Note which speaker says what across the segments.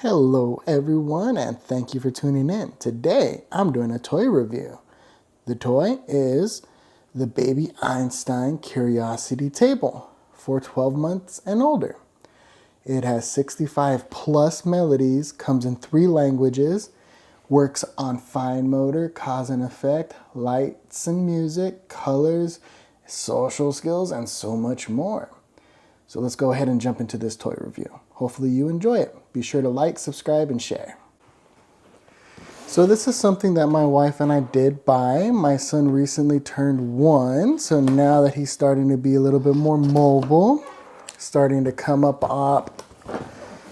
Speaker 1: Hello everyone, and thank you for tuning in. Today I'm doing a toy review. The toy is the Baby Einstein Curiosity Table for 12 months and older. It has 65 plus melodies, comes in 3 languages, works on fine motor, cause and effect, lights and music, colors, social skills, and so much more. So let's go ahead and jump into this toy review. Hopefully you enjoy it. Be sure to like, subscribe, and share. So this is something that my wife and I did buy. My son recently turned 1, so now that he's starting to be a little bit more mobile, starting to come up,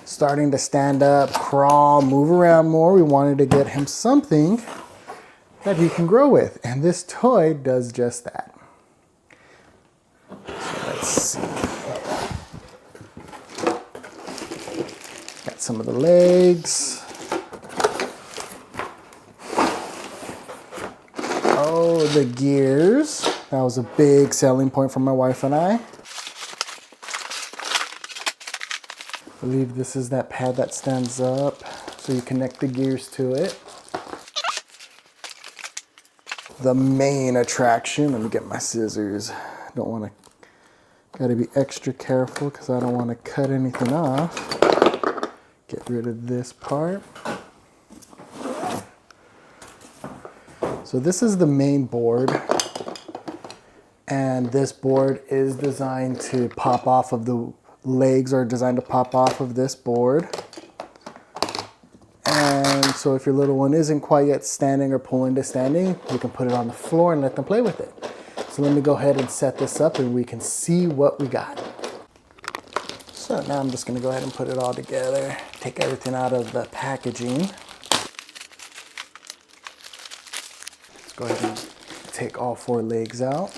Speaker 1: starting to stand up, crawl, move around more, we wanted to get him something that he can grow with. And this toy does just that. So let's see. Got some of the legs. Oh, the gears. That was a big selling point for my wife and I. I believe this is that pad that stands up, so you connect the gears to it. The main attraction, let me get my scissors. Don't want to, gotta be extra careful because I don't want to cut anything off. Get rid of this part. So this is the main board, and this board is designed to pop off of the legs are designed to pop off of this board. And so if your little one isn't quite yet standing or pulling to standing, you can put it on the floor and let them play with it. So let me go ahead and set this up and we can see what we got. So now I'm just going to go ahead and put it all together, take everything out of the packaging. Let's go ahead and take all 4 legs out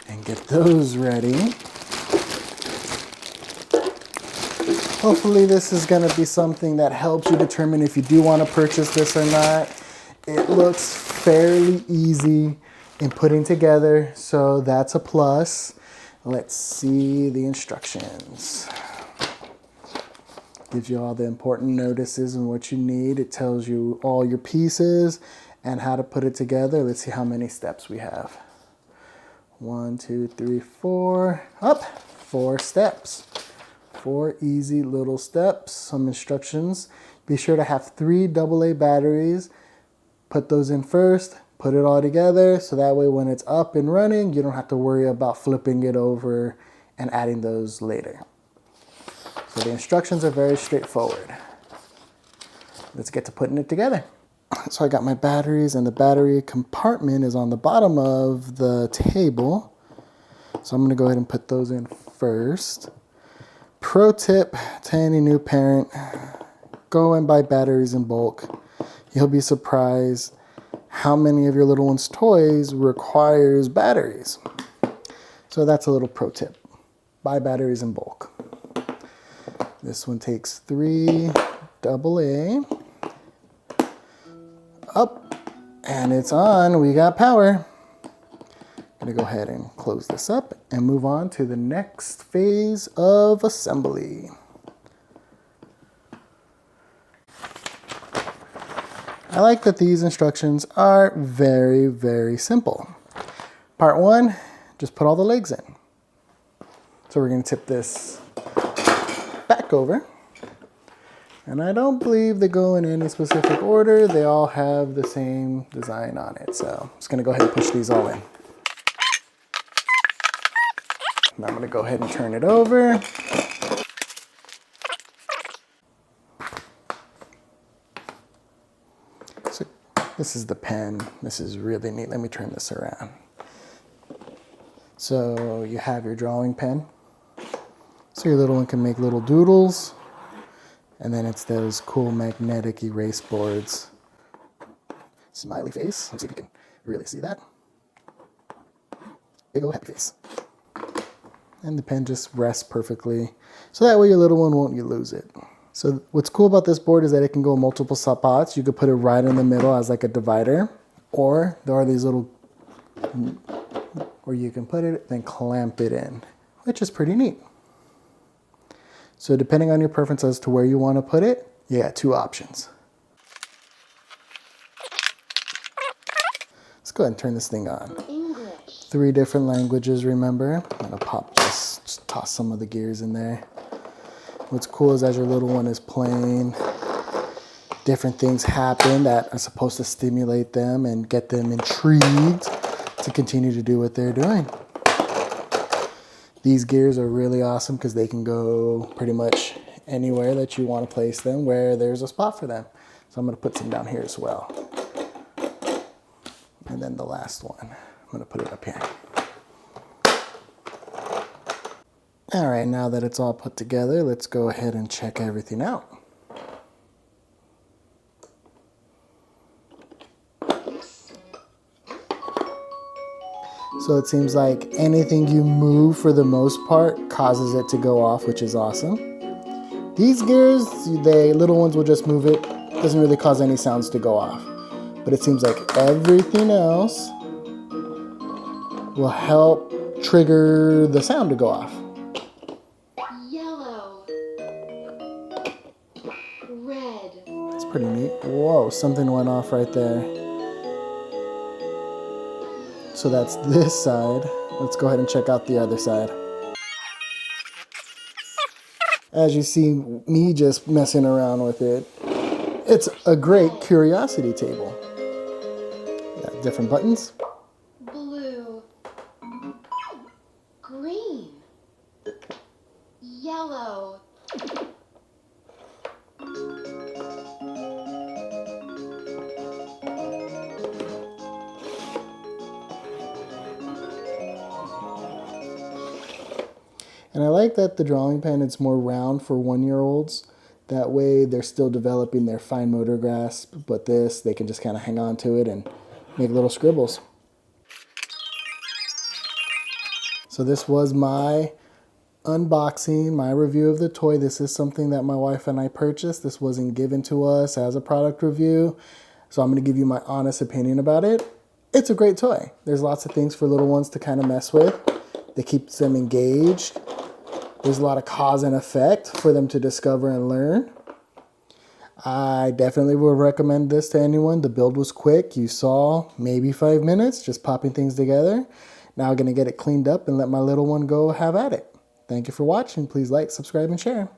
Speaker 1: and get those ready. Hopefully this is going to be something that helps you determine if you do want to purchase this or not. It looks fairly easy in putting together, so that's a plus. Let's see the instructions. Gives you all the important notices and what you need. It tells you all your pieces and how to put it together. Let's see how many steps we have. 1, 2, 3, 4. Up, 4 steps. 4 easy little steps. Some instructions. Be sure to have 3 AA batteries. Put those in first. Put it all together so that way when it's up and running, you don't have to worry about flipping it over and adding those later. So the instructions are very straightforward. Let's get to putting it together. So I got my batteries, and the battery compartment is on the bottom of the table. So I'm going to go ahead and put those in first. Pro tip to any new parent, go and buy batteries in bulk. You'll be surprised how many of your little one's toys requires batteries. So that's a little pro tip. Buy batteries in bulk. This one takes 3 AA. Up, and it's on. We got power. I'm gonna go ahead and close this up and move on to the next phase of assembly. I like that these instructions are very, very simple. Part 1, just put all the legs in. So we're going to tip this back over. And I don't believe they go in any specific order. They all have the same design on it. So I'm just going to go ahead and push these all in. Now I'm going to go ahead and turn it over. So this is the pen. This is really neat. Let me turn this around. So you have your drawing pen. So your little one can make little doodles. And then it's those cool magnetic erase boards. Smiley face. Let's see if you can really see that. Big ol' happy face. And the pen just rests perfectly. So that way your little one won't lose it. So what's cool about this board is that it can go in multiple spots. You could put it right in the middle as like a divider. Or there are these little where you can put it, then clamp it in, which is pretty neat. So depending on your preference as to where you want to put it, you got two options. Let's go ahead and turn this thing on.
Speaker 2: English.
Speaker 1: 3 different languages, remember? I'm gonna pop this, just toss some of the gears in there. What's cool is as your little one is playing, different things happen that are supposed to stimulate them and get them intrigued to continue to do what they're doing. These gears are really awesome because they can go pretty much anywhere that you want to place them where there's a spot for them. So I'm gonna put some down here as well. And then the last one, I'm gonna put it up here. All right, now that it's all put together, let's go ahead and check everything out. So it seems like anything you move for the most part causes it to go off, which is awesome. These gears, the little ones will just move it. Doesn't really cause any sounds to go off. But it seems like everything else will help trigger the sound to go off.
Speaker 2: Yellow. Red.
Speaker 1: That's pretty neat. Whoa, something went off right there. So that's this side. Let's go ahead and check out the other side. As you see me just messing around with it, it's a great curiosity table. Got different buttons.
Speaker 2: Blue. Green. Yellow.
Speaker 1: And I like that the drawing pen is more round for 1-year-olds. That way they're still developing their fine motor grasp, but this, they can just kind of hang on to it and make little scribbles. So this was my unboxing, my review of the toy. This is something that my wife and I purchased. This wasn't given to us as a product review. So I'm going to give you my honest opinion about it. It's a great toy. There's lots of things for little ones to kind of mess with. It keeps them engaged. There's a lot of cause and effect for them to discover and learn. I definitely would recommend this to anyone. The build was quick. You saw maybe 5 minutes, just popping things together. Now I'm going to get it cleaned up and let my little one go have at it. Thank you for watching. Please like, subscribe, and share.